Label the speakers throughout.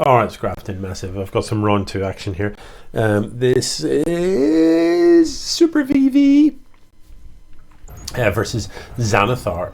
Speaker 1: Alright, it's Grafton Massive. I've got some Round 2 action here. This is supervv versus Xanathar.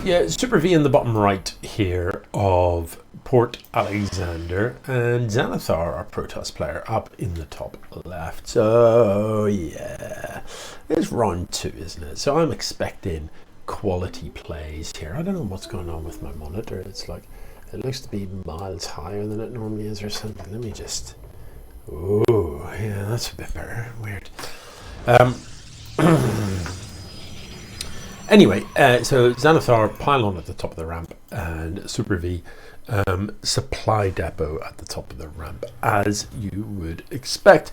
Speaker 1: Yeah, superv in the bottom right here of Port Alexander, and Xanathar, our Protoss player, up in the top left. So yeah, it's Round 2, isn't it? So I'm expecting quality plays here. I don't know what's going on with my monitor. It's like, it looks to be miles higher than it normally is or something. Let me just... Oh, yeah, that's a bit better. Weird. Anyway, so Xanathar pylon at the top of the ramp and superv supply depot at the top of the ramp, as you would expect.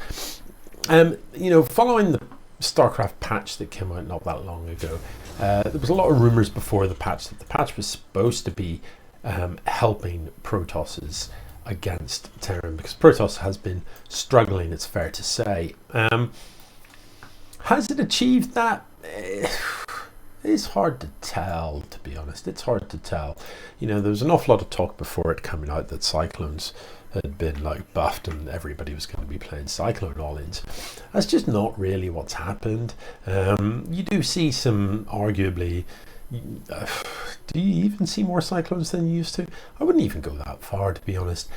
Speaker 1: You know, following the StarCraft patch that came out not that long ago, there was a lot of rumors before the patch that the patch was supposed to be helping Protosses against Terran, because Protoss has been struggling, it's fair to say. Has it achieved that? It's hard to tell, to be honest. It's hard to tell. You know, there was an awful lot of talk before it coming out that Cyclones had been like buffed and everybody was going to be playing Cyclone all-ins. That's just not really what's happened. You do see some arguably... do you even see more Cyclones than you used to? I wouldn't even go that far, to be honest.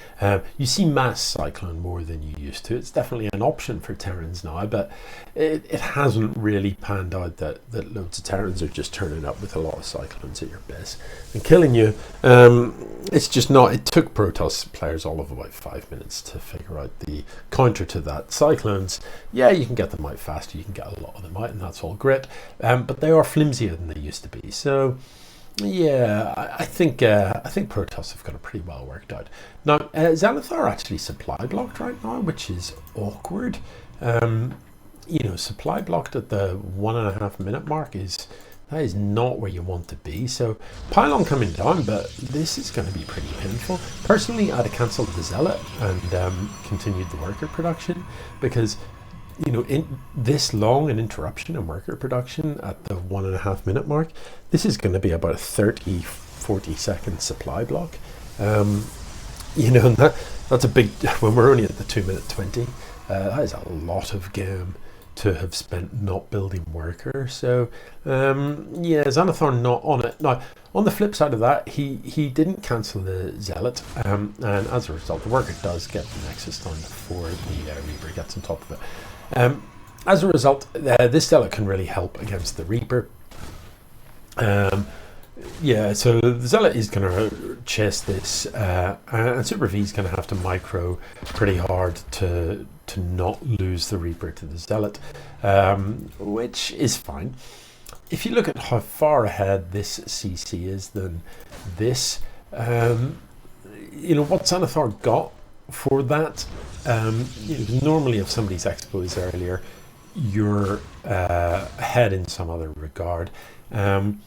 Speaker 1: You see mass Cyclone more than you used to. It's definitely an option for Terrans now, but it hasn't really panned out that loads of Terrans are just turning up with a lot of Cyclones at your base and killing you. It's just not... It took Protoss players all of about 5 minutes to figure out the counter to that. Cyclones, yeah, you can get them out faster, you can get a lot of them out, and that's all great, but they are flimsier than they used to be. So yeah, I think Protoss have got it pretty well worked out. Now, Xanathar actually supply blocked right now, which is awkward. You know, supply blocked at the 1.5 minute mark that is not where you want to be. So pylon coming down, but this is going to be pretty painful. Personally, I'd have cancelled the Zealot and continued the worker production, because you know, in this long an interruption in worker production at the 1.5 minute mark, this is going to be about a 30-40 second supply block. You know, and that's a big, when we're only at the 2:20, that is a lot of game to have spent not building worker. So yeah, Xanathar not on it. Now, on the flip side of that, he didn't cancel the Zealot, and as a result, the worker does get the Nexus down before the Reaper gets on top of it. As a result, this Zealot can really help against the Reaper. Yeah, so the Zealot is going to chase this, and superv is going to have to micro pretty hard to not lose the Reaper to the Zealot, which is fine. If you look at how far ahead this CC is than this, you know, what Xanathar got for that, you know, normally if somebody's expo is earlier, you're ahead in some other regard, and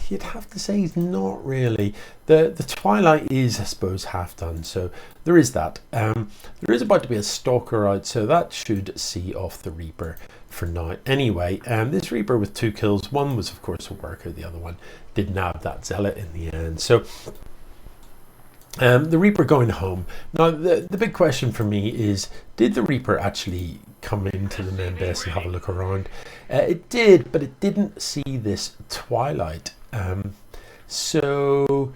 Speaker 1: you'd have to say he's not really. The Twilight is, I suppose, half done, so there is that. There is about to be a Stalker out, so that should see off the Reaper for now. Anyway, this Reaper with 2 kills, one was of course a worker, the other one did nab that Zealot in the end. So the Reaper going home. Now the big question for me is, did the Reaper actually come into the main base and have a look around? It did, but it didn't see this Twilight. So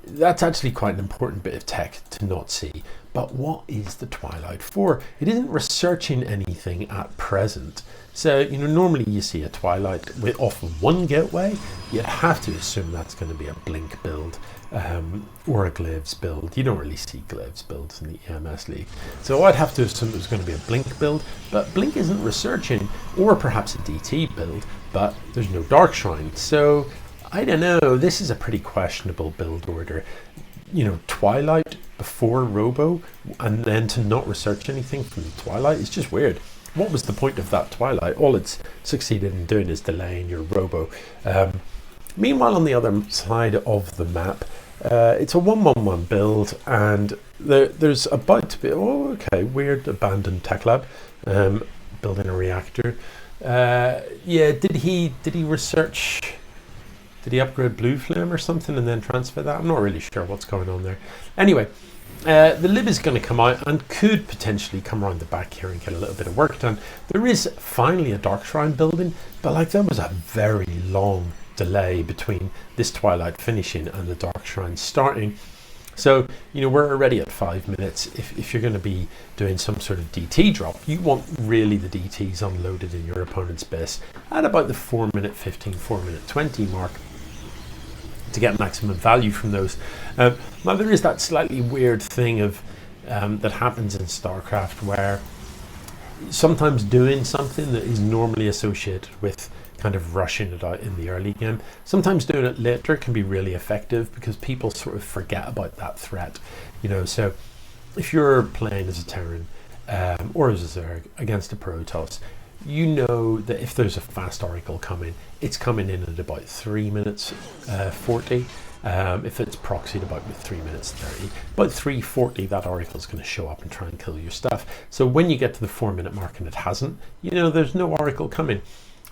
Speaker 1: that's actually quite an important bit of tech to not see. But what is the Twilight for? It isn't researching anything at present. So, you know, normally you see a Twilight with off of one gateway, you'd have to assume that's going to be a Blink build, or a Glaives build. You don't really see Glaives builds in the EMS League. So I'd have to assume it was going to be a Blink build, but Blink isn't researching, or perhaps a DT build, but there's no Dark Shrine. So I don't know, this is a pretty questionable build order. You know, Twilight before Robo, and then to not research anything from the Twilight is just weird. What was the point of that Twilight? All it's succeeded in doing is delaying your Robo. Meanwhile, on the other side of the map, it's a 1-1-1 build, and there's about to be, oh, okay, weird abandoned tech lab, building a reactor. Yeah, did he research Did he upgrade Blue Flame or something and then transfer that? I'm not really sure what's going on there. Anyway, the lib is going to come out and could potentially come around the back here and get a little bit of work done. There is finally a Dark Shrine building, but like there was a very long delay between this Twilight finishing and the Dark Shrine starting. So, you know, we're already at 5 minutes. If you're going to be doing some sort of DT drop, you want really the DTs unloaded in your opponent's base at about the 4 minute 15, 4 minute 20 mark to get maximum value from those. Now there is that slightly weird thing of that happens in StarCraft where sometimes doing something that is normally associated with kind of rushing it out in the early game, sometimes doing it later can be really effective because people sort of forget about that threat, you know. So if you're playing as a Terran or as a Zerg against a Protoss, you know that if there's a fast Oracle coming, it's coming in at about 3 minutes 40. If it's proxied about 3 minutes 30, about 3:40 that Oracle is going to show up and try and kill your stuff. So when you get to the 4 minute mark and it hasn't, you know, there's no Oracle coming.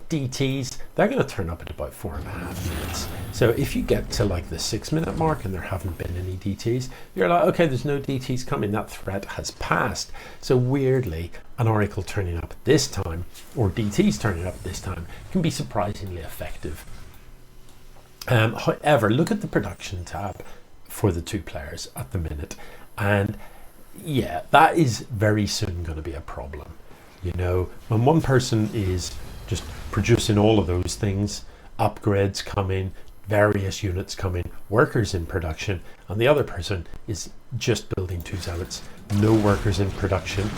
Speaker 1: DTs, they're going to turn up at about 4.5 minutes. So if you get to like the 6 minute mark and there haven't been any DTs, you're like, okay, there's no DTs coming, that threat has passed. So weirdly, an Oracle turning up at this time, or DTs turning up at this time, can be surprisingly effective. However, look at the production tab for the two players at the minute, and yeah, that is very soon going to be a problem. You know, when one person is just producing all of those things, upgrades coming, various units coming, workers in production, and the other person is just building 2 zealots, no workers in production.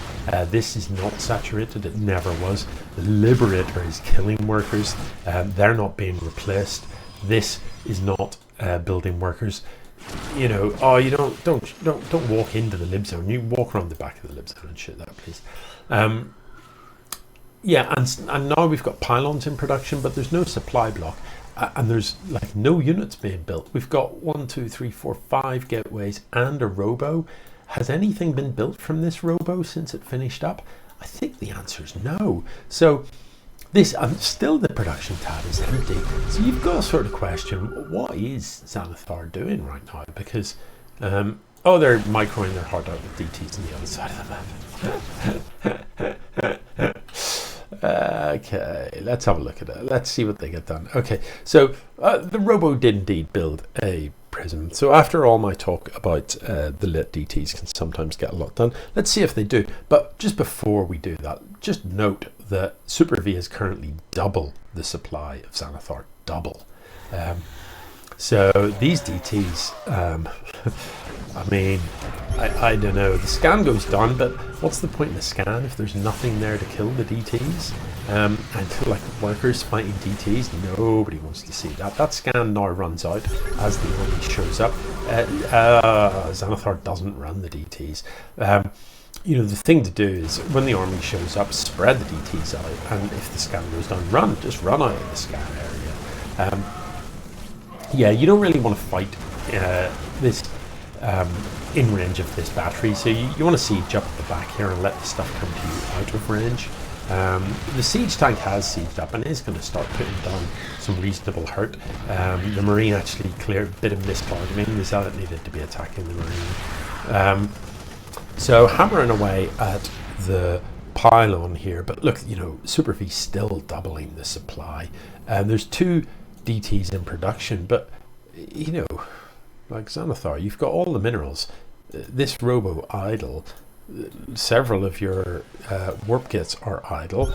Speaker 1: This is not saturated, it never was. The Liberator is killing workers, they're not being replaced. This is not building workers. You know, oh, you don't walk into the lib zone, you walk around the back of the lib zone and shit that, please. Yeah, and now we've got pylons in production, but there's no supply block, and there's like no units being built. We've got 1, 2, 3, 4, 5 gateways and a robo. Has anything been built from this robo since it finished up? I think the answer is no. So this, still the production tab is empty. So you've got to sort of question, what is Xanathar doing right now? Because oh, they're microing their heart out with DTs on the other side of the map. Okay, let's have a look at it. Let's see what they get done. Okay, so the robo did indeed build a prism. So after all my talk about the lit DTs can sometimes get a lot done, let's see if they do. But just before we do that, just note that supervv is currently double the supply of Xanathar, double. So these DTs, I mean, I don't know, the scan goes down, but what's the point in the scan if there's nothing there to kill the DTs? And like workers fighting DTs, nobody wants to see that. That scan now runs out as the army shows up. Xanathar doesn't run the DTs. You know, the thing to do is when the army shows up, spread the DTs out, and if the scan goes down, just run out of the scan area. Yeah, you don't really want to fight this in range of this battery, so you want to siege up at the back here and let the stuff come to you out of range. The siege tank has sieged up and is going to start putting down some reasonable hurt. The Marine actually cleared a bit of mistargeting. The Zealot needed to be attacking the Marine. So hammering away at the pylon here, but look, you know, supervv still doubling the supply. There's 2 DTs in production, but you know, like Xanathar, you've got all the minerals. This robo idle, several of your warp kits are idle.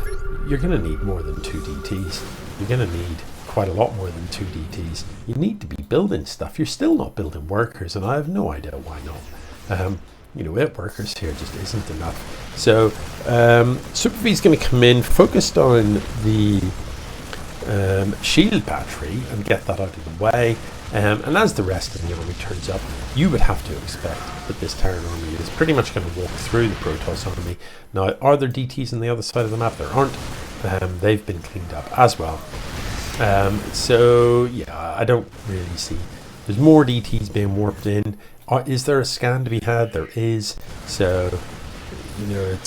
Speaker 1: You're going to need more than 2 DTs. You're going to need quite a lot more than 2 DTs. You need to be building stuff. You're still not building workers, and I have no idea why not. You know, workers here just isn't enough. So supervv is going to come in focused on the shield battery and get that out of the way, and as the rest of the army turns up, you would have to expect that this Terran army is pretty much going to walk through the Protoss army. Now, are there DTs on the other side of the map? There aren't. They've been cleaned up as well. So yeah, I don't really see. There's more DTs being warped in. Is there a scan to be had? There is. So, you know,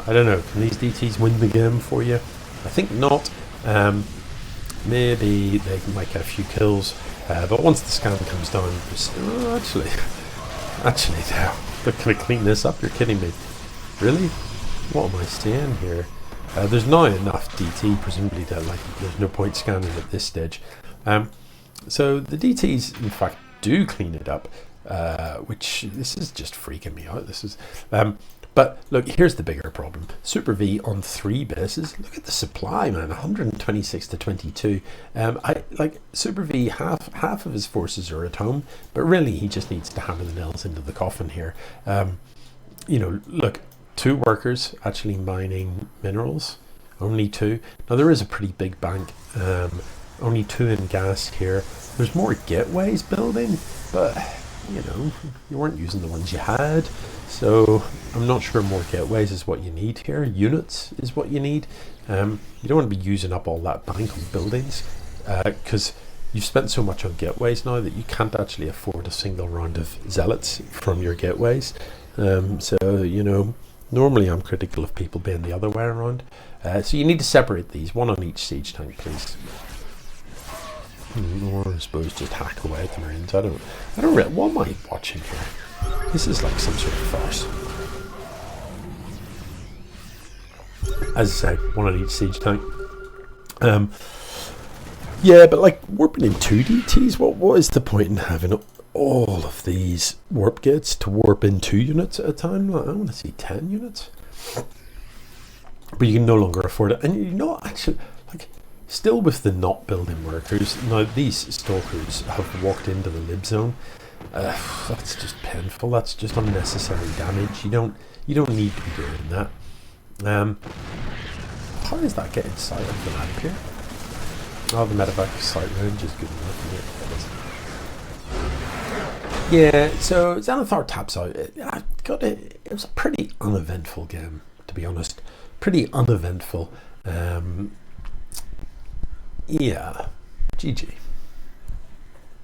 Speaker 1: I don't know. Can these DTs win the game for you? I think not. maybe they might get a few kills, but once the scan comes down, actually now, can we clean this up? You're kidding me. Really? What am I seeing here? There's now enough DT, presumably, that like there's no point scanning at this stage. So the DTs, in fact, do clean it up, which this is just freaking me out. This is, but look, here's the bigger problem. Super V on 3 bases. Look at the supply, man. 126 to 22. I like Super V. Half of his forces are at home, but really he just needs to hammer the nails into the coffin here. You know, look. 2 workers actually mining minerals, only 2. Now there is a pretty big bank, only 2 in gas here. There's more gateways building, but you know, you weren't using the ones you had, so I'm not sure more gateways is what you need here. Units is what you need. You don't want to be using up all that bank on buildings, because you've spent so much on gateways now that you can't actually afford a single round of zealots from your gateways. So you know, normally I'm critical of people being the other way around. So you need to separate these, 1 on each siege tank, please. Or I suppose just hack away at the Marines. I don't really, what am I watching here? This is like some sort of farce. As I say, 1 on each siege tank. Yeah, but like warping in 2 DTs, what is the point in having all of these warp gates to warp in 2 units at a time? I want to see 10 units. But you can no longer afford it. And you know, actually, like, still with the not building workers, now these stalkers have walked into the lib zone. That's just painful. That's just unnecessary damage. You don't need to be doing that. How is that getting sight of the map here? Oh, the medevac sight range is good enough, isn't it? Yeah, so Xanathar taps out. It was a pretty uneventful game, to be honest. Pretty uneventful. Yeah, GG.